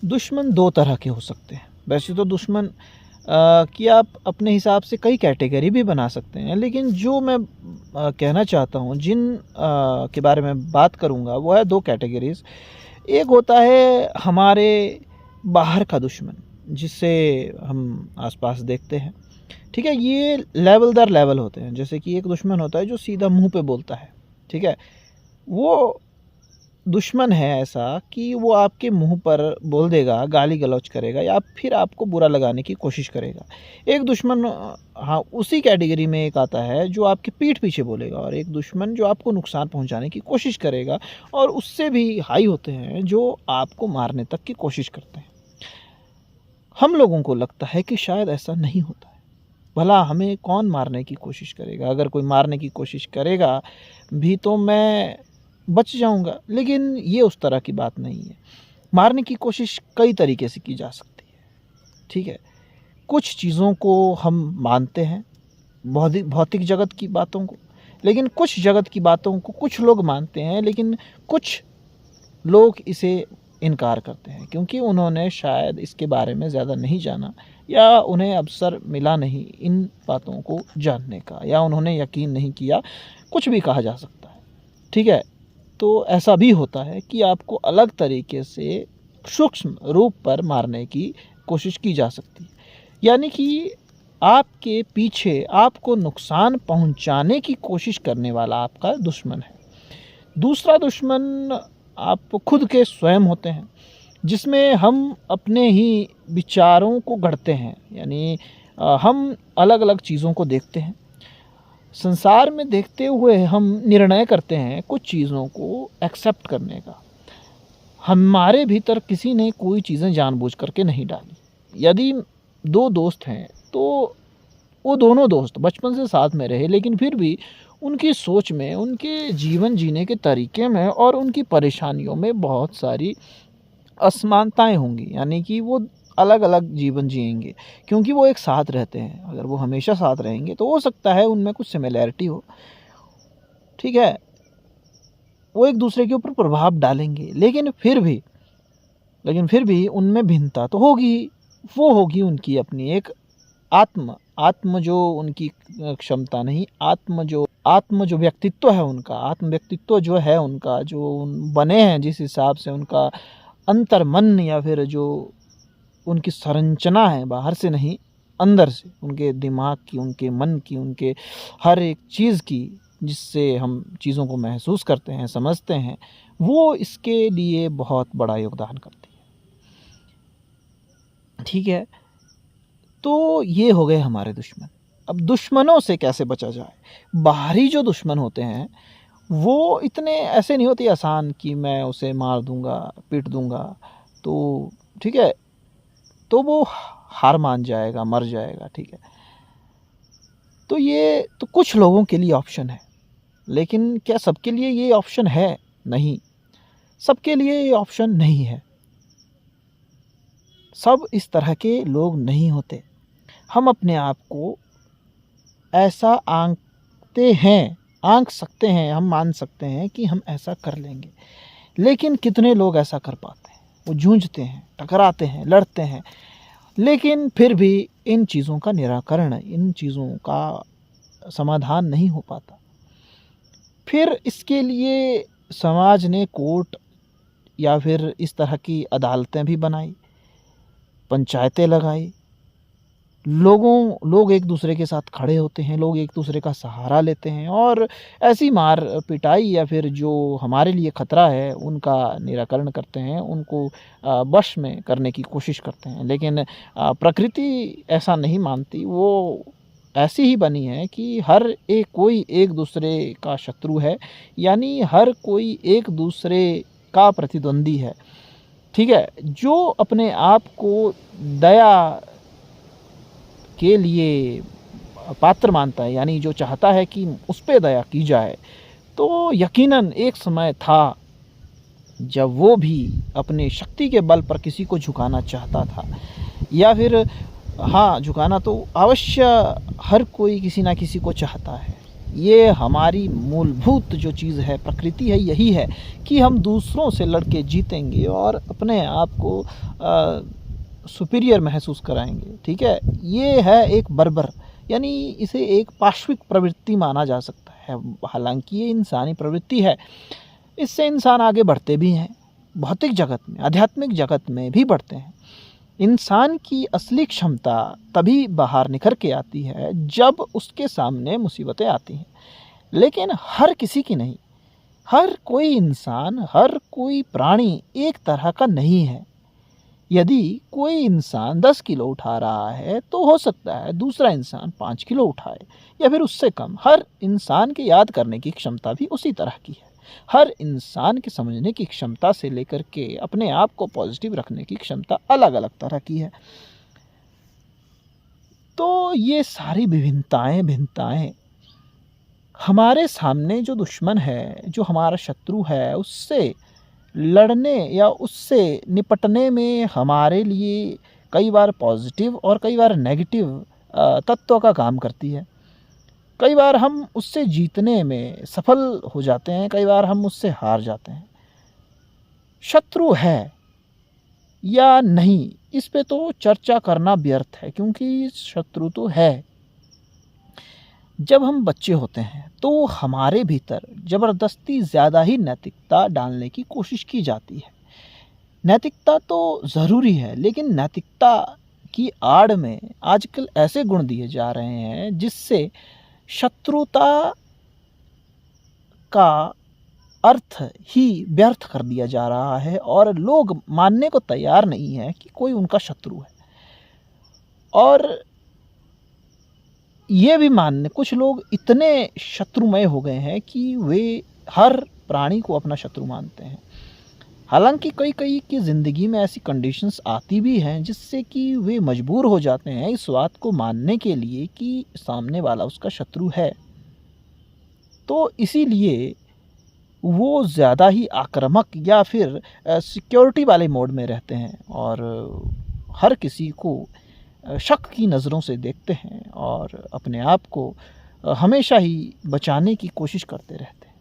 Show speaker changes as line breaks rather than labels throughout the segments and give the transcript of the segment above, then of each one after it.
दुश्मन दो तरह के हो सकते हैं। वैसे तो दुश्मन कि आप अपने हिसाब से कई कैटेगरी भी बना सकते हैं, लेकिन जो मैं कहना चाहता हूँ, के बारे में बात करूँगा, वो है दो कैटेगरीज़। एक होता है हमारे बाहर का दुश्मन, जिसे हम आस-पास देखते हैं, ठीक है? ये लेवल दर लेवल होते हैं। जैसे कि एक दुश्मन होता है जो सीधा मुँह पे बोलता है, ठीक है? वो दुश्मन है ऐसा कि वो आपके मुँह पर बोल देगा, गाली-गलौच करेगा या फिर आपको बुरा लगाने की कोशिश करेगा। एक दुश्मन हाँ, उसी कैटेगरी में एक आता है जो आपकी पीठ पीछे बोलेगा, और एक दुश्मन जो आपको नुकसान पहुँचाने की कोशिश करेगा, और उससे भी हाई होते हैं जो आपको मारने तक की कोशिश करते हैं। हम लोगों को लगता है कि शायद ऐसा नहीं होता है। भला हमें कौन मारने की कोशिश करेगा? अगर कोई मारने की कोशिश करेगा भी तो मैं बच जाऊँगा, लेकिन ये उस तरह की बात नहीं है। मारने की कोशिश कई तरीके से की जा सकती है, ठीक है? कुछ चीज़ों को हम मानते हैं, भौतिक जगत की बातों को, लेकिन कुछ जगत की बातों को कुछ लोग मानते हैं, लेकिन कुछ लोग इसे इनकार करते हैं, क्योंकि उन्होंने शायद इसके बारे में ज़्यादा नहीं जाना, या उन्हें अवसर मिला नहीं इन बातों को जानने का, या उन्होंने यकीन नहीं किया, कुछ भी कहा जा सकता है, ठीक है? तो ऐसा भी होता है कि आपको अलग तरीके से सूक्ष्म रूप पर मारने की कोशिश की जा सकती है। यानी कि आपके पीछे आपको नुकसान पहुंचाने की कोशिश करने वाला आपका दुश्मन है। दूसरा दुश्मन आप खुद के स्वयं होते हैं, जिसमें हम अपने ही विचारों को गढ़ते हैं। यानी हम अलग-अलग चीज़ों को देखते हैं। संसार में देखते हुए हम निर्णय करते हैं कुछ चीज़ों को एक्सेप्ट करने का। हमारे भीतर किसी ने कोई चीज़ें जानबूझ करके नहीं डाली। यदि 2 दोस्त हैं, तो वो दोनों दोस्त बचपन से साथ में रहे, लेकिन फिर भी उनकी सोच में, उनके जीवन जीने के तरीके में और उनकी परेशानियों में बहुत सारी असमानताएँ होंगी। यानी कि वो अलग-अलग जीवन जिएँगे, क्योंकि वो एक साथ रहते हैं। अगर वो हमेशा साथ रहेंगे तो हो सकता है उनमें कुछ सिमिलैरिटी हो, ठीक है? वो एक-दूसरे के ऊपर प्रभाव डालेंगे, लेकिन फिर भी उनमें भिन्नता तो होगी ही। वो होगी उनकी अपनी एक आत्म जो उनकी क्षमता नहीं, आत्म जो व्यक्तित्व है उनका, आत्म व्यक्तित्व जो है उनका, जो बने हैं जिस हिसाब से उनका अंतर्मन, या फिर जो उनकी संरचना है, बाहर से नहीं, अंदर से, उनके दिमाग की, उनके मन की, उनके हर एक चीज़ की, जिससे हम चीज़ों को महसूस करते हैं, समझते हैं, वो इसके लिए बहुत बड़ा योगदान करती है, ठीक है? तो ये हो गए हमारे दुश्मन। अब दुश्मनों से कैसे बचा जाए? बाहरी जो दुश्मन होते हैं, वो इतने ऐसे नहीं होते आसान कि मैं उसे मार दूँगा, पीट दूँगा, तो ठीक है? तो वो हार मान जाएगा, मर जाएगा, ठीक है? तो ये तो कुछ लोगों के लिए ऑप्शन है, लेकिन क्या सबके लिए ये ऑप्शन है? नहीं, सबके लिए ये ऑप्शन नहीं है। सब इस तरह के लोग नहीं होते। हम अपने आप को ऐसा आँक सकते हैं, हम मान सकते हैं कि हम ऐसा कर लेंगे, लेकिन कितने लोग ऐसा कर पाते हैं? वो जूझते हैं, टकराते हैं, लड़ते हैं, लेकिन फिर भी इन चीज़ों का निराकरण, इन चीज़ों का समाधान नहीं हो पाता। फिर इसके लिए समाज ने कोर्ट या फिर इस तरह की अदालतें भी बनाई, पंचायतें लगाई। लोग एक दूसरे के साथ खड़े होते हैं, लोग एक दूसरे का सहारा लेते हैं, और ऐसी मार पिटाई या फिर जो हमारे लिए खतरा है उनका निराकरण करते हैं, उनको वश में करने की कोशिश करते हैं। लेकिन प्रकृति ऐसा नहीं मानती। वो ऐसी ही बनी है कि कोई एक दूसरे का शत्रु है, यानी हर कोई एक दूसरे का प्रतिद्वंदी है, ठीक है? जो अपने आप को दया के लिए पात्र मानता है, यानी जो चाहता है कि उस पे दया की जाए, तो यकीनन एक समय था जब वो भी अपनी शक्ति के बल पर किसी को झुकाना चाहता था, या फिर हाँ, झुकाना तो अवश्य हर कोई किसी ना किसी को चाहता है, ये हमारी मूलभूत जो चीज़ है, प्रकृति है, यही है कि हम दूसरों से लड़ के जीतेंगे और अपने आप को सुपीरियर महसूस कराएंगे। ठीक है, ये है एक बर्बर, यानी इसे एक पाश्विक प्रवृत्ति माना जा सकता है। हालांकि ये इंसानी प्रवृत्ति है, इससे इंसान आगे बढ़ते भी हैं, भौतिक जगत में, आध्यात्मिक जगत में भी बढ़ते हैं। इंसान की असली क्षमता तभी बाहर निखर के आती है जब उसके सामने मुसीबतें आती हैं, लेकिन हर किसी की नहीं। हर कोई इंसान, हर कोई प्राणी एक तरह का नहीं है। यदि कोई इंसान 10 किलो उठा रहा है तो हो सकता है दूसरा इंसान 5 किलो उठाए या फिर उससे कम। हर इंसान के याद करने की क्षमता भी उसी तरह की है। हर इंसान के समझने की क्षमता से लेकर के अपने आप को पॉजिटिव रखने की क्षमता अलग अलग तरह की है। तो ये सारी भिन्नताएं हमारे सामने जो दुश्मन है, जो हमारा शत्रु है, उससे लड़ने या उससे निपटने में हमारे लिए कई बार पॉजिटिव और कई बार नेगेटिव तत्वों का काम करती है। कई बार हम उससे जीतने में सफल हो जाते हैं, कई बार हम उससे हार जाते हैं। शत्रु है या नहीं, इस पे तो चर्चा करना व्यर्थ है, क्योंकि शत्रु तो है। जब हम बच्चे होते हैं तो हमारे भीतर ज़बरदस्ती ज़्यादा ही नैतिकता डालने की कोशिश की जाती है। नैतिकता तो ज़रूरी है, लेकिन नैतिकता की आड़ में आजकल ऐसे गुण दिए जा रहे हैं जिससे शत्रुता का अर्थ ही व्यर्थ कर दिया जा रहा है और लोग मानने को तैयार नहीं है कि कोई उनका शत्रु है। और ये भी मानने, कुछ लोग इतने शत्रुमय हो गए हैं कि वे हर प्राणी को अपना शत्रु मानते हैं। हालांकि कई की ज़िंदगी में ऐसी कंडीशंस आती भी हैं जिससे कि वे मजबूर हो जाते हैं इस बात को मानने के लिए कि सामने वाला उसका शत्रु है। तो इसीलिए वो ज़्यादा ही आक्रामक या फिर सिक्योरिटी वाले मोड में रहते हैं और हर किसी को शक की नज़रों से देखते हैं और अपने आप को हमेशा ही बचाने की कोशिश करते रहते हैं।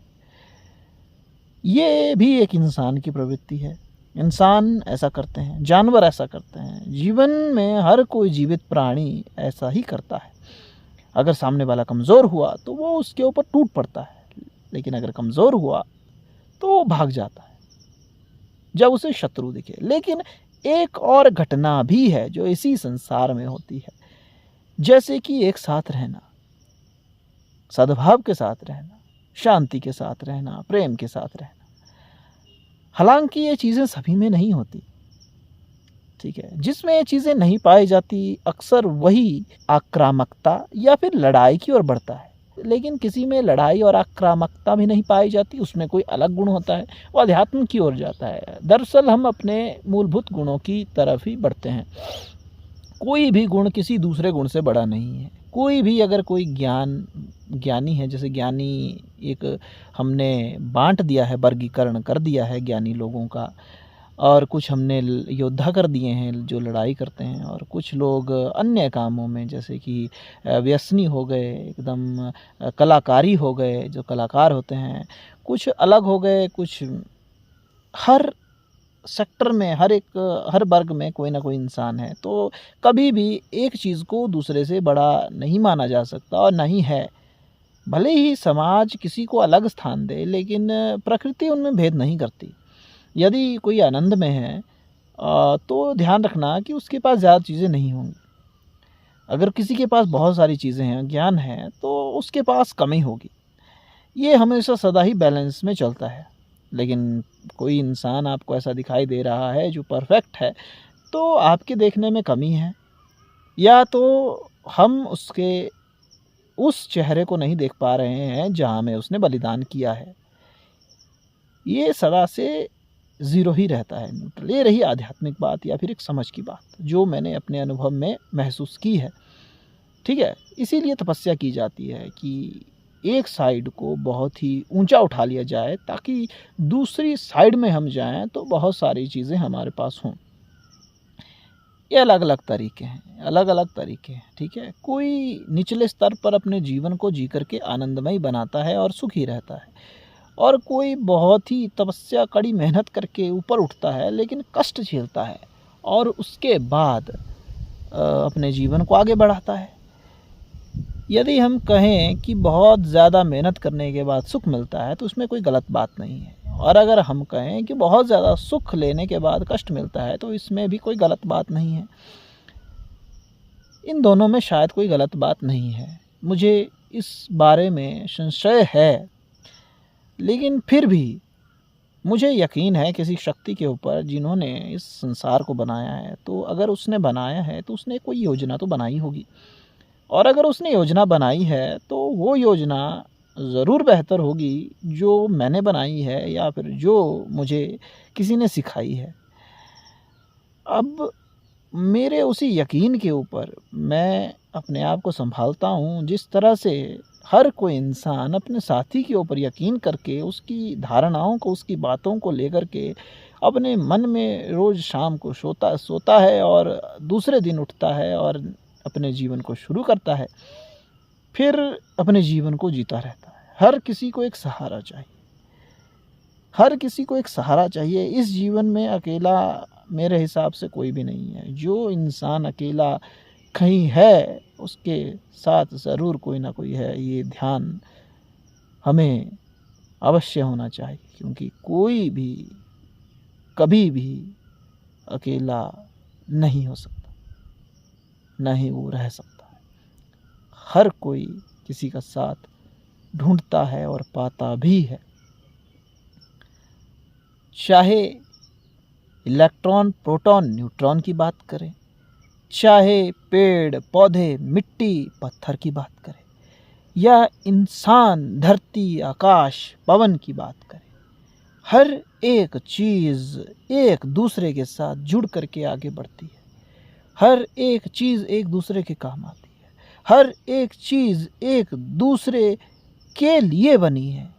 ये भी एक इंसान की प्रवृत्ति है। इंसान ऐसा करते हैं, जानवर ऐसा करते हैं, जीवन में हर कोई जीवित प्राणी ऐसा ही करता है। अगर सामने वाला कमज़ोर हुआ तो वो उसके ऊपर टूट पड़ता है, लेकिन अगर कमज़ोर हुआ तो वो भाग जाता है जब उसे शत्रु दिखे। लेकिन एक और घटना भी है जो इसी संसार में होती है, जैसे कि एक साथ रहना, सद्भाव के साथ रहना, शांति के साथ रहना, प्रेम के साथ रहना। हालांकि ये चीज़ें सभी में नहीं होती, ठीक है। जिसमें ये चीज़ें नहीं पाई जाती, अक्सर वही आक्रामकता या फिर लड़ाई की ओर बढ़ता है। लेकिन किसी में लड़ाई और आक्रामकता भी नहीं पाई जाती, उसमें कोई अलग गुण होता है, वो अध्यात्म की ओर जाता है। दरअसल हम अपने मूलभूत गुणों की तरफ ही बढ़ते हैं। कोई भी गुण किसी दूसरे गुण से बड़ा नहीं है। कोई भी अगर कोई ज्ञानी है, जैसे ज्ञानी एक हमने बांट दिया है, वर्गीकरण कर दिया है ज्ञानी लोगों का, और कुछ हमने योद्धा कर दिए हैं जो लड़ाई करते हैं, और कुछ लोग अन्य कामों में जैसे कि व्यसनी हो गए, एकदम कलाकारी हो गए, जो कलाकार होते हैं, कुछ अलग हो गए, कुछ हर सेक्टर में, हर वर्ग में कोई ना कोई इंसान है। तो कभी भी एक चीज़ को दूसरे से बड़ा नहीं माना जा सकता और नहीं है। भले ही समाज किसी को अलग स्थान दे, लेकिन प्रकृति उनमें भेद नहीं करती। यदि कोई आनंद में है तो ध्यान रखना कि उसके पास ज़्यादा चीज़ें नहीं होंगी। अगर किसी के पास बहुत सारी चीज़ें हैं, ज्ञान है, तो उसके पास कमी होगी। ये हमेशा सदा ही बैलेंस में चलता है। लेकिन कोई इंसान आपको ऐसा दिखाई दे रहा है जो परफेक्ट है, तो आपके देखने में कमी है, या तो हम उसके उस चेहरे को नहीं देख पा रहे हैं जहाँ में उसने बलिदान किया है। ये सदा से ज़ीरो ही रहता है, न्यूट्रल। ये रही आध्यात्मिक बात या फिर एक समझ की बात जो मैंने अपने अनुभव में महसूस की है, ठीक है। इसीलिए तपस्या की जाती है कि एक साइड को बहुत ही ऊंचा उठा लिया जाए, ताकि दूसरी साइड में हम जाएं तो बहुत सारी चीज़ें हमारे पास हों। ये अलग अलग तरीके हैं, अलग अलग तरीके हैं, ठीक है। कोई निचले स्तर पर अपने जीवन को जी करके आनंदमय बनाता है और सुखी रहता है, और कोई बहुत ही तपस्या कड़ी मेहनत करके ऊपर उठता है लेकिन कष्ट झेलता है और उसके बाद अपने जीवन को आगे बढ़ाता है। यदि हम कहें कि बहुत ज़्यादा मेहनत करने के बाद सुख मिलता है तो उसमें कोई गलत बात नहीं है, और अगर हम कहें कि बहुत ज़्यादा सुख लेने के बाद कष्ट मिलता है तो इसमें भी कोई गलत बात नहीं है। इन दोनों में शायद कोई गलत बात नहीं है। मुझे इस बारे में संशय है, लेकिन फिर भी मुझे यकीन है किसी शक्ति के ऊपर जिन्होंने इस संसार को बनाया है। तो अगर उसने बनाया है तो उसने कोई योजना तो बनाई होगी, और अगर उसने योजना बनाई है तो वो योजना ज़रूर बेहतर होगी जो मैंने बनाई है या फिर जो मुझे किसी ने सिखाई है। अब मेरे उसी यकीन के ऊपर मैं अपने आप को संभालता हूँ, जिस तरह से हर कोई इंसान अपने साथी के ऊपर यकीन करके उसकी धारणाओं को, उसकी बातों को लेकर के अपने मन में रोज़ शाम को सोता है और दूसरे दिन उठता है और अपने जीवन को शुरू करता है, फिर अपने जीवन को जीता रहता है। हर किसी को एक सहारा चाहिए, हर किसी को एक सहारा चाहिए। इस जीवन में अकेला मेरे हिसाब से कोई भी नहीं है। जो इंसान अकेला कहीं है उसके साथ ज़रूर कोई ना कोई है, ये ध्यान हमें अवश्य होना चाहिए, क्योंकि कोई भी कभी भी अकेला नहीं हो सकता, ना ही वो रह सकता है। हर कोई किसी का साथ ढूंढता है और पाता भी है, चाहे इलेक्ट्रॉन, प्रोटॉन, न्यूट्रॉन की बात करें, चाहे पेड़ पौधे, मिट्टी, पत्थर की बात करें, या इंसान, धरती, आकाश, पवन की बात करें। हर एक चीज़ एक दूसरे के साथ जुड़ करके आगे बढ़ती है। हर एक चीज़ एक दूसरे के काम आती है। हर एक चीज़ एक दूसरे के लिए बनी है,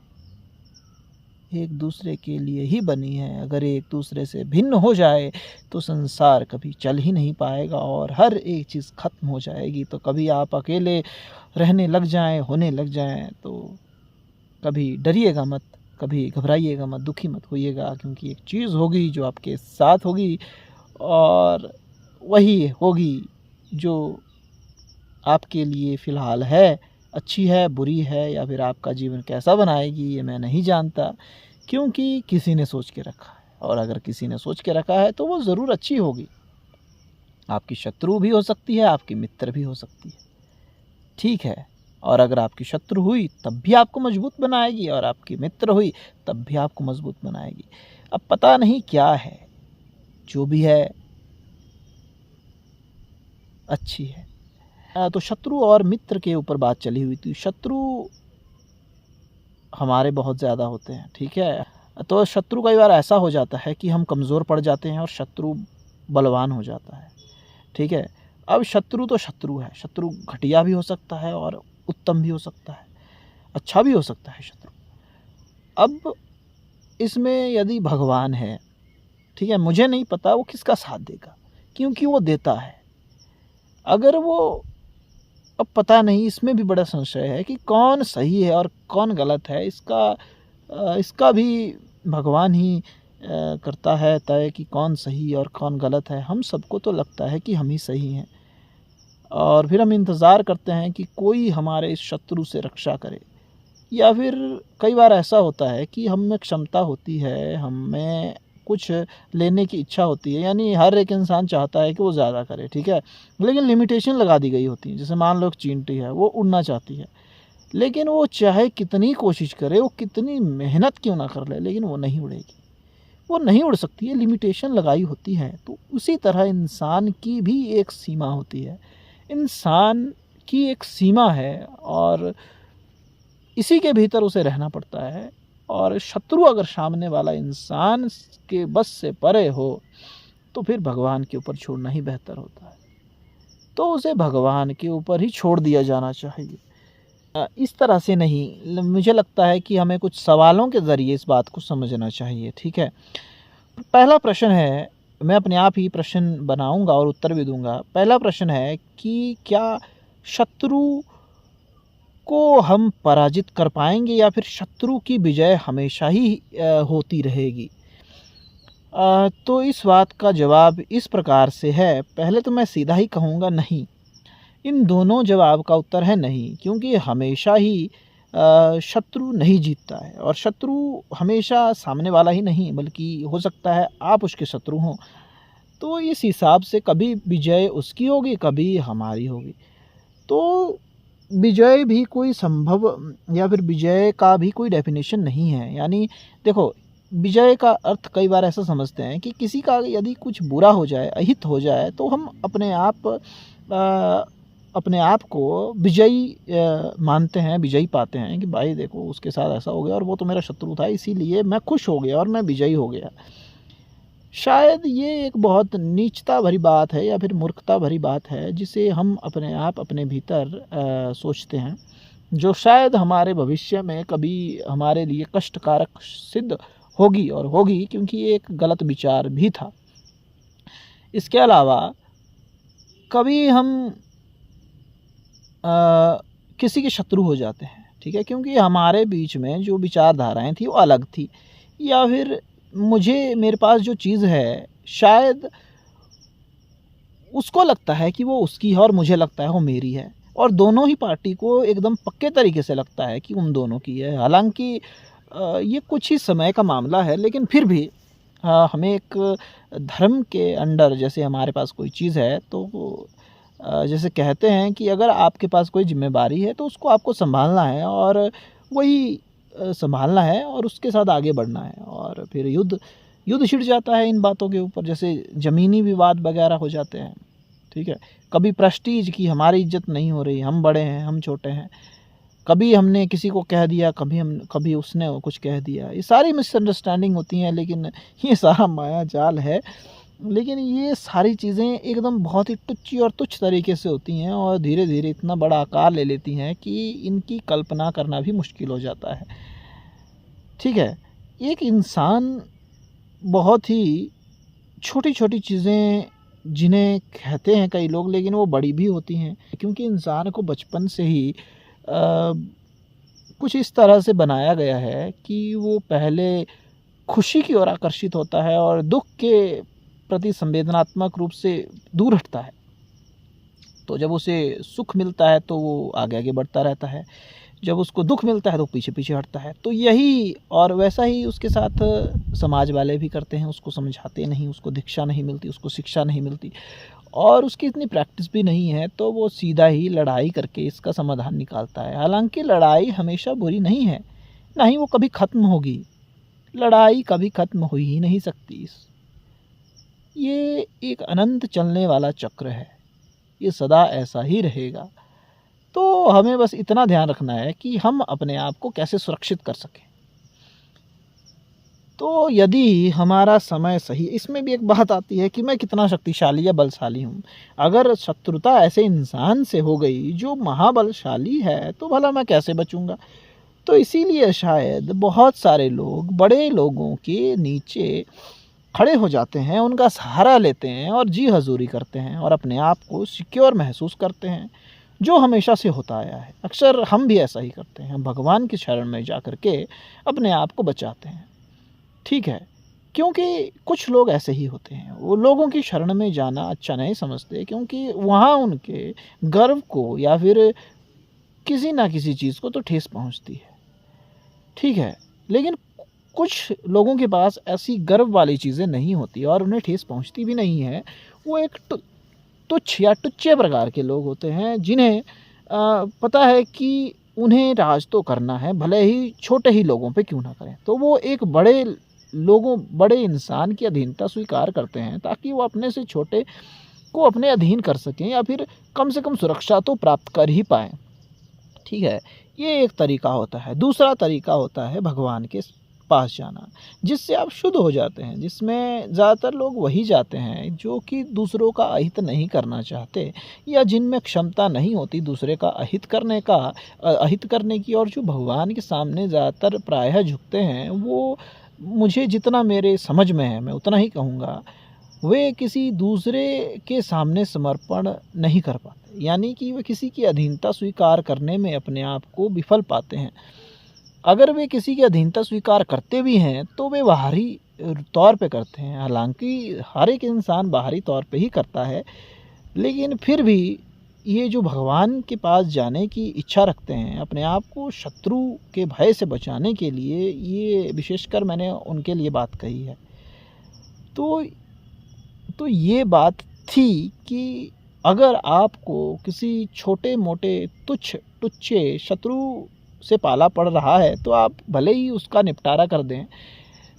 एक दूसरे के लिए ही बनी है। अगर एक दूसरे से भिन्न हो जाए तो संसार कभी चल ही नहीं पाएगा, और हर एक चीज़ खत्म हो जाएगी। तो कभी आप अकेले रहने लग जाएं, होने लग जाएं, तो कभी डरिएगा मत, कभी घबराइएगा मत, दुखी मत होइएगा, क्योंकि एक चीज़ होगी जो आपके साथ होगी, और वही होगी जो आपके लिए फ़िलहाल है, अच्छी है, बुरी है, या फिर आपका जीवन कैसा बनाएगी ये मैं नहीं जानता, क्योंकि किसी ने सोच के रखा है, और अगर किसी ने सोच के रखा है तो वो ज़रूर अच्छी होगी। आपकी शत्रु भी हो सकती है, आपकी मित्र भी हो सकती है, ठीक है। और अगर आपकी शत्रु हुई तब भी आपको मजबूत बनाएगी, और आपकी मित्र हुई तब भी आपको मजबूत बनाएगी। अब पता नहीं क्या है, जो भी है अच्छी है। तो शत्रु और मित्र के ऊपर बात चली हुई थी। शत्रु हमारे बहुत ज़्यादा होते हैं, ठीक है। तो शत्रु कई बार ऐसा हो जाता है कि हम कमज़ोर पड़ जाते हैं और शत्रु बलवान हो जाता है, ठीक है। अब शत्रु तो शत्रु है, शत्रु घटिया भी हो सकता है और उत्तम भी हो सकता है, अच्छा भी हो सकता है शत्रु। अब इसमें यदि भगवान है, ठीक है, मुझे नहीं पता वो किसका साथ देगा, क्योंकि वो देता है। अगर वो, अब पता नहीं, इसमें भी बड़ा संशय है कि कौन सही है और कौन गलत है। इसका भी भगवान ही करता है तय कि कौन सही और कौन गलत है। हम सबको तो लगता है कि हम ही सही हैं, और फिर हम इंतज़ार करते हैं कि कोई हमारे इस शत्रु से रक्षा करे। या फिर कई बार ऐसा होता है कि हम में क्षमता होती है, हमें कुछ लेने की इच्छा होती है, यानी हर एक इंसान चाहता है कि वो ज़्यादा करे, ठीक है, लेकिन लिमिटेशन लगा दी गई होती है। जैसे मान लो एक चींटी है, वो उड़ना चाहती है, लेकिन वो चाहे कितनी कोशिश करे, वो कितनी मेहनत क्यों ना कर ले, लेकिन वो नहीं उड़ेगी, वो नहीं उड़ सकती है, लिमिटेशन लगाई होती है। तो उसी तरह इंसान की भी एक सीमा होती है, इंसान की एक सीमा है, और इसी के भीतर उसे रहना पड़ता है। और शत्रु अगर सामने वाला इंसान के बस से परे हो तो फिर भगवान के ऊपर छोड़ना ही बेहतर होता है, तो उसे भगवान के ऊपर ही छोड़ दिया जाना चाहिए। इस तरह से नहीं, मुझे लगता है कि हमें कुछ सवालों के ज़रिए इस बात को समझना चाहिए, ठीक है। पहला प्रश्न है मैं अपने आप ही प्रश्न बनाऊंगा और उत्तर भी दूंगा। पहला प्रश्न है कि क्या शत्रु को हम पराजित कर पाएंगे या फिर शत्रु की विजय हमेशा ही होती रहेगी? तो इस बात का जवाब इस प्रकार से है। पहले तो मैं सीधा ही कहूँगा नहीं। इन दोनों जवाब का उत्तर है नहीं, क्योंकि हमेशा ही शत्रु नहीं जीतता है, और शत्रु हमेशा सामने वाला ही नहीं, बल्कि हो सकता है आप उसके शत्रु हों। तो इस हिसाब से कभी विजय उसकी होगी, कभी हमारी होगी। तो विजय भी कोई संभव, या फिर विजय का भी कोई डेफिनेशन नहीं है। यानी देखो, विजय का अर्थ कई बार ऐसा समझते हैं कि किसी का यदि कुछ बुरा हो जाए, अहित हो जाए, तो हम अपने आप को विजयी मानते हैं, विजयी पाते हैं कि भाई देखो उसके साथ ऐसा हो गया और वो तो मेरा शत्रु था, इसीलिए मैं खुश हो गया और मैं विजयी हो गया। शायद ये एक बहुत नीचता भरी बात है या फिर मूर्खता भरी बात है, जिसे हम अपने आप अपने भीतर सोचते हैं, जो शायद हमारे भविष्य में कभी हमारे लिए कष्टकारक सिद्ध होगी, और होगी क्योंकि ये एक गलत विचार भी था। इसके अलावा कभी हम किसी के शत्रु हो जाते हैं, ठीक है, क्योंकि हमारे बीच में जो विचारधाराएं थी वो अलग थी, या फिर मेरे पास जो चीज़ है शायद उसको लगता है कि वो उसकी है और मुझे लगता है वो मेरी है, और दोनों ही पार्टी को एकदम पक्के तरीके से लगता है कि उन दोनों की है। हालांकि ये कुछ ही समय का मामला है, लेकिन फिर भी हमें एक धर्म के अंडर, जैसे हमारे पास कोई चीज़ है तो जैसे कहते हैं कि अगर आपके पास कोई जिम्मेदारी है तो उसको आपको संभालना है, और वही संभालना है और उसके साथ आगे बढ़ना है। और फिर युद्ध छिड़ जाता है इन बातों के ऊपर, जैसे ज़मीनी विवाद वगैरह हो जाते हैं, ठीक है। कभी प्रेस्टीज की हमारी इज्जत नहीं हो रही, हम बड़े हैं हम छोटे हैं, कभी हमने किसी को कह दिया, कभी उसने कुछ कह दिया। ये सारी मिसअंडरस्टैंडिंग होती हैं, लेकिन ये सारा माया जाल है। लेकिन ये सारी चीज़ें एकदम बहुत ही टुच्ची और तुच्छ तरीके से होती हैं, और धीरे धीरे इतना बड़ा आकार ले लेती हैं कि इनकी कल्पना करना भी मुश्किल हो जाता है, ठीक है। एक इंसान बहुत ही छोटी छोटी चीज़ें जिन्हें कहते हैं कई लोग, लेकिन वो बड़ी भी होती हैं, क्योंकि इंसान को बचपन से ही कुछ इस तरह से बनाया गया है कि वो पहले खुशी की ओर आकर्षित होता है और दुख के प्रति संवेदनात्मक रूप से दूर हटता है। तो जब उसे सुख मिलता है तो वो आगे आगे बढ़ता रहता है, जब उसको दुख मिलता है तो पीछे पीछे हटता है। तो यही और वैसा ही उसके साथ समाज वाले भी करते हैं, उसको समझाते नहीं, उसको दीक्षा नहीं मिलती, उसको शिक्षा नहीं मिलती, और उसकी इतनी प्रैक्टिस भी नहीं है, तो वो सीधा ही लड़ाई करके इसका समाधान निकालता है। हालांकि लड़ाई हमेशा बुरी नहीं है, ना ही वो कभी ख़त्म होगी। लड़ाई कभी ख़त्म हो ही नहीं सकती। ये एक अनंत चलने वाला चक्र है, ये सदा ऐसा ही रहेगा। तो हमें बस इतना ध्यान रखना है कि हम अपने आप को कैसे सुरक्षित कर सकें। तो यदि हमारा समय सही, इसमें भी एक बात आती है कि मैं कितना शक्तिशाली या बलशाली हूँ। अगर शत्रुता ऐसे इंसान से हो गई जो महाबलशाली है, तो भला मैं कैसे बचूंगा? तो इसीलिए शायद बहुत सारे लोग बड़े लोगों के नीचे खड़े हो जाते हैं, उनका सहारा लेते हैं और जी हजूरी करते हैं, और अपने आप को सिक्योर महसूस करते हैं, जो हमेशा से होता आया है। अक्सर हम भी ऐसा ही करते हैं, भगवान की शरण में जा कर के अपने आप को बचाते हैं, ठीक है। क्योंकि कुछ लोग ऐसे ही होते हैं, वो लोगों की शरण में जाना अच्छा नहीं समझते, क्योंकि वहाँ उनके गर्व को या फिर किसी ना किसी चीज़ को तो ठेस पहुँचती है, ठीक है। लेकिन कुछ लोगों के पास ऐसी गर्व वाली चीज़ें नहीं होती और उन्हें ठेस पहुँचती भी नहीं है। वो एक तुच्छ या टुच्चे प्रकार के लोग होते हैं, जिन्हें पता है कि उन्हें राज तो करना है, भले ही छोटे ही लोगों पे क्यों ना करें। तो वो एक बड़े इंसान की अधीनता स्वीकार करते हैं, ताकि वो अपने से छोटे को अपने अधीन कर सकें, या फिर कम से कम सुरक्षा तो प्राप्त कर ही पाएँ, ठीक है। ये एक तरीका होता है। दूसरा तरीका होता है भगवान के पास जाना, जिससे आप शुद्ध हो जाते हैं, जिसमें ज़्यादातर लोग वही जाते हैं जो कि दूसरों का अहित नहीं करना चाहते, या जिनमें क्षमता नहीं होती दूसरे का अहित करने की, और जो भगवान के सामने ज़्यादातर प्रायः झुकते हैं। वो मुझे जितना मेरे समझ में है मैं उतना ही कहूँगा, वे किसी दूसरे के सामने समर्पण नहीं कर पाते, यानी कि वे किसी की अधीनता स्वीकार करने में अपने आप को विफल पाते हैं। अगर वे किसी की अधीनता स्वीकार करते भी हैं तो वे बाहरी तौर पे करते हैं, हालांकि हर एक इंसान बाहरी तौर पे ही करता है, लेकिन फिर भी ये जो भगवान के पास जाने की इच्छा रखते हैं, अपने आप को शत्रु के भय से बचाने के लिए, ये विशेषकर मैंने उनके लिए बात कही है। तो ये बात थी कि अगर आपको किसी छोटे-मोटे तुच्छे शत्रु से पाला पड़ रहा है तो आप भले ही उसका निपटारा कर दें,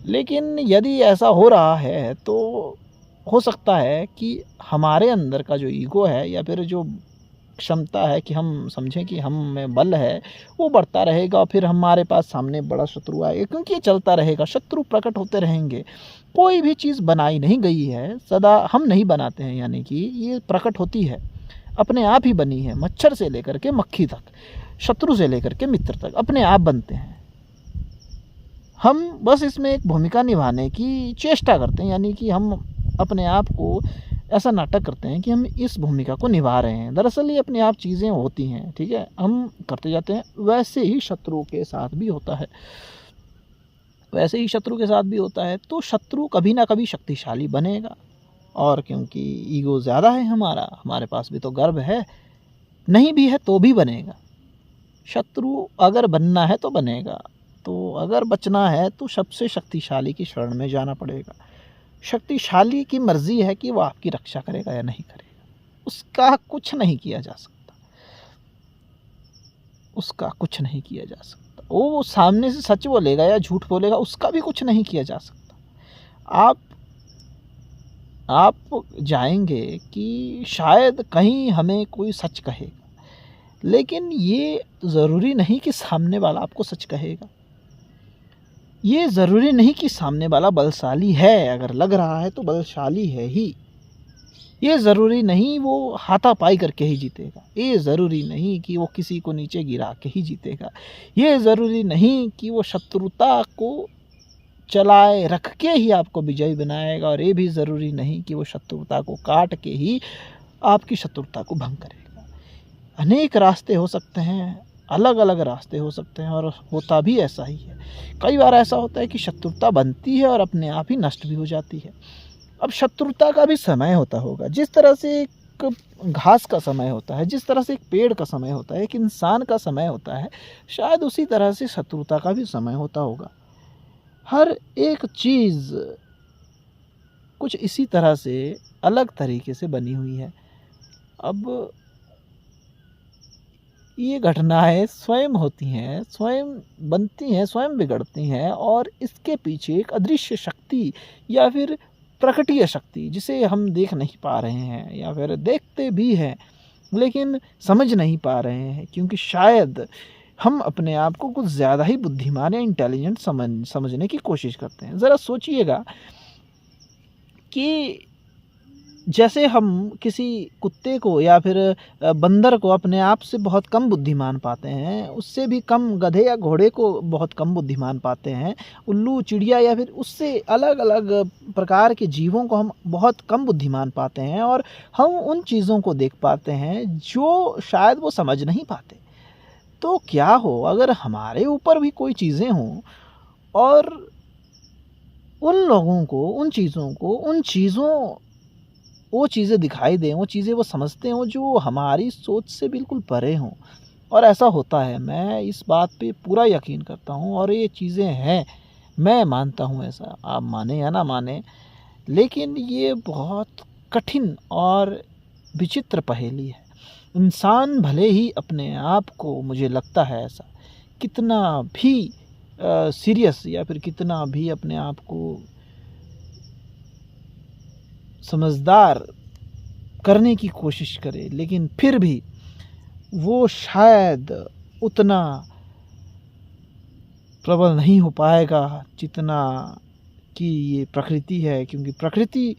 लेकिन यदि ऐसा हो रहा है तो हो सकता है कि हमारे अंदर का जो ईगो है या फिर जो क्षमता है कि हम समझें कि हम में बल है, वो बढ़ता रहेगा। फिर हमारे पास सामने बड़ा शत्रु आएगा, क्योंकि ये चलता रहेगा, शत्रु प्रकट होते रहेंगे। कोई भी चीज़ बनाई नहीं गई है, सदा हम नहीं बनाते हैं, यानी कि ये प्रकट होती है, अपने आप ही बनी है। मच्छर से लेकर के मक्खी तक, शत्रु से लेकर के मित्र तक अपने आप बनते हैं। हम बस इसमें एक भूमिका निभाने की चेष्टा करते हैं, यानी कि हम अपने आप को ऐसा नाटक करते हैं कि हम इस भूमिका को निभा रहे हैं। दरअसल ये अपने आप चीज़ें होती हैं, ठीक है, हम करते जाते हैं। वैसे ही शत्रु के साथ भी होता है, वैसे ही शत्रु के साथ भी होता है। तो शत्रु कभी ना कभी शक्तिशाली बनेगा, और क्योंकि ईगो ज़्यादा है हमारा, हमारे पास भी तो गर्व है, नहीं भी है तो भी बनेगा। शत्रु अगर बनना है तो बनेगा, तो अगर बचना है तो सबसे शक्तिशाली की शरण में जाना पड़ेगा। शक्तिशाली की मर्ज़ी है कि वो आपकी रक्षा करेगा या नहीं करेगा, उसका कुछ नहीं किया जा सकता, उसका कुछ नहीं किया जा सकता। वो सामने से सच बोलेगा या झूठ बोलेगा, उसका भी कुछ नहीं किया जा सकता। आप जाएंगे कि शायद कहीं हमें कोई सच कहेगा, लेकिन ये ज़रूरी नहीं कि सामने वाला आपको सच कहेगा। ये ज़रूरी नहीं कि सामने वाला बलशाली है, अगर लग रहा है तो बलशाली है ही। ये ज़रूरी नहीं वो हाथापाई करके ही जीतेगा, ये ज़रूरी नहीं कि वो किसी को नीचे गिरा के ही जीतेगा, ये ज़रूरी नहीं कि वो शत्रुता को चलाए रख के ही आपको विजयी बनाएगा, और ये भी ज़रूरी नहीं कि वो शत्रुता को काट के ही आपकी शत्रुता को भंग करेगा। अनेक रास्ते हो सकते हैं, अलग अलग रास्ते हो सकते हैं, और होता भी ऐसा ही है। कई बार ऐसा होता है कि शत्रुता बनती है और अपने आप ही नष्ट भी हो जाती है। अब शत्रुता का भी समय होता होगा, जिस तरह से एक घास का समय होता है, जिस तरह से एक पेड़ का समय होता है, एक इंसान का समय होता है, शायद उसी तरह से शत्रुता का भी समय होता होगा। हर एक चीज़ कुछ इसी तरह से अलग तरीके से बनी हुई है। अब ये घटनाएं स्वयं होती हैं, स्वयं बनती हैं, स्वयं बिगड़ती हैं, और इसके पीछे एक अदृश्य शक्ति या फिर प्रकटीय शक्ति, जिसे हम देख नहीं पा रहे हैं, या फिर देखते भी हैं लेकिन समझ नहीं पा रहे हैं, क्योंकि शायद हम अपने आप को कुछ ज़्यादा ही बुद्धिमान या इंटेलिजेंट समझने की कोशिश करते हैं। ज़रा सोचिएगा कि जैसे हम किसी कुत्ते को या फिर बंदर को अपने आप से बहुत कम बुद्धिमान पाते हैं, उससे भी कम गधे या घोड़े को बहुत कम बुद्धिमान पाते हैं, उल्लू, चिड़िया या फिर उससे अलग अलग प्रकार के जीवों को हम बहुत कम बुद्धिमान पाते हैं, और हम उन चीज़ों को देख पाते हैं जो शायद वो समझ नहीं पाते। तो क्या हो अगर हमारे ऊपर भी कोई चीज़ें हों, और उन लोगों को, उन चीज़ों को, वो चीज़ें दिखाई दें, वो चीज़ें वो समझते हों जो हमारी सोच से बिल्कुल परे हों। और ऐसा होता है, मैं इस बात पे पूरा यकीन करता हूँ, और ये चीज़ें हैं, मैं मानता हूँ ऐसा, आप माने या ना माने, लेकिन ये बहुत कठिन और विचित्र पहेली है। इंसान भले ही अपने आप को, मुझे लगता है ऐसा, कितना भी सीरियस या फिर कितना भी अपने आप को समझदार करने की कोशिश करे, लेकिन फिर भी वो शायद उतना प्रबल नहीं हो पाएगा जितना कि ये प्रकृति है, क्योंकि प्रकृति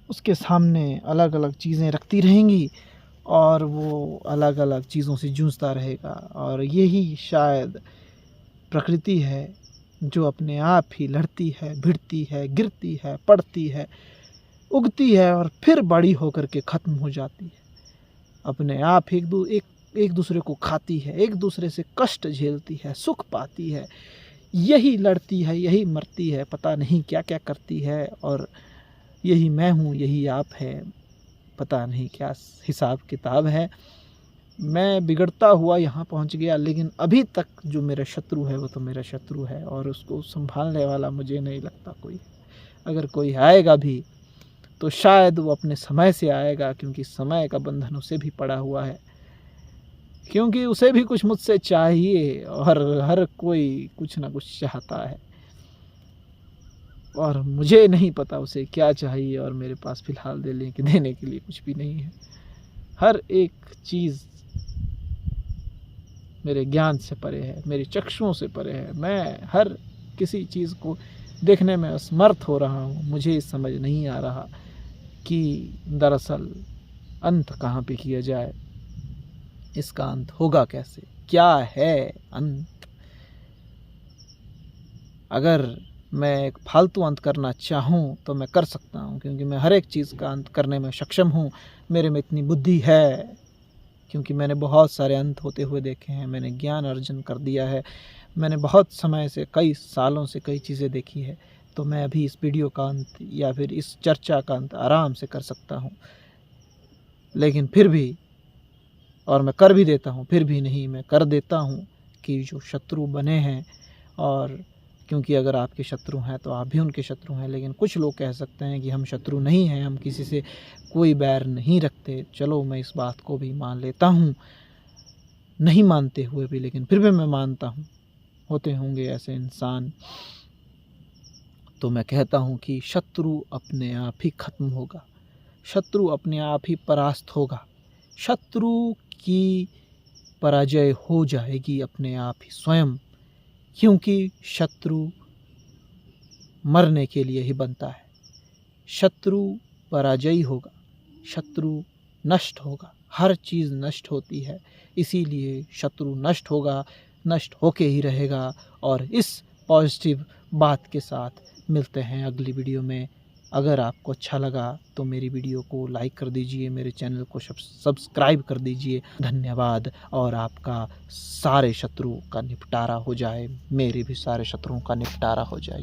उसके सामने अलग अलग चीज़ें रखती रहेंगी और वो अलग अलग चीज़ों से जूझता रहेगा। और यही शायद प्रकृति है जो अपने आप ही लड़ती है, भिड़ती है, गिरती है, पड़ती है, उगती है और फिर बड़ी होकर के ख़त्म हो जाती है। अपने आप एक दूसरे को खाती है, एक दूसरे से कष्ट झेलती है, सुख पाती है, यही लड़ती है, यही मरती है, पता नहीं क्या क्या करती है। और यही मैं हूँ, यही आप है, पता नहीं क्या हिसाब किताब है। मैं बिगड़ता हुआ यहाँ पहुँच गया, लेकिन अभी तक जो मेरा शत्रु है वो तो मेरा शत्रु है और उसको संभालने वाला मुझे नहीं लगता कोई। अगर कोई आएगा भी तो शायद वो अपने समय से आएगा, क्योंकि समय का बंधन उसे भी पड़ा हुआ है, क्योंकि उसे भी कुछ मुझसे चाहिए और हर कोई कुछ ना कुछ चाहता है और मुझे नहीं पता उसे क्या चाहिए और मेरे पास फ़िलहाल देने के लिए कुछ भी नहीं है। हर एक चीज़ मेरे ज्ञान से परे है, मेरी चक्षुओं से परे है। मैं हर किसी चीज़ को देखने में असमर्थ हो रहा हूँ। मुझे समझ नहीं आ रहा कि दरअसल अंत कहाँ पे किया जाए, इसका अंत होगा कैसे, क्या है अंत। अगर मैं एक फालतू अंत करना चाहूँ तो मैं कर सकता हूँ, क्योंकि मैं हर एक चीज़ का अंत करने में सक्षम हूँ। मेरे में इतनी बुद्धि है, क्योंकि मैंने बहुत सारे अंत होते हुए देखे हैं। मैंने ज्ञान अर्जन कर दिया है, मैंने बहुत समय से, कई सालों से कई चीज़ें देखी है। तो मैं अभी इस वीडियो का अंत या फिर इस चर्चा का अंत आराम से कर सकता हूँ, लेकिन फिर भी, और मैं कर भी देता हूँ, फिर भी नहीं, मैं कर देता हूँ कि जो शत्रु बने हैं, और क्योंकि अगर आपके शत्रु हैं तो आप भी उनके शत्रु हैं। लेकिन कुछ लोग कह सकते हैं कि हम शत्रु नहीं हैं, हम किसी से कोई बैर नहीं रखते। चलो, मैं इस बात को भी मान लेता हूँ, नहीं मानते हुए भी, लेकिन फिर भी मैं मानता हूँ, होते होंगे ऐसे इंसान। तो मैं कहता हूँ कि शत्रु अपने आप ही ख़त्म होगा, शत्रु अपने आप ही परास्त होगा, शत्रु की पराजय हो जाएगी अपने आप ही स्वयं, क्योंकि शत्रु मरने के लिए ही बनता है। शत्रु पराजयी होगा, शत्रु नष्ट होगा, हर चीज़ नष्ट होती है, इसीलिए शत्रु नष्ट होगा, नष्ट होके ही रहेगा। और इस पॉजिटिव बात के साथ मिलते हैं अगली वीडियो में। अगर आपको अच्छा लगा तो मेरी वीडियो को लाइक कर दीजिए, मेरे चैनल को सब्सक्राइब कर दीजिए। धन्यवाद। और आपका सारे शत्रु का निपटारा हो जाए, मेरे भी सारे शत्रुओं का निपटारा हो जाए।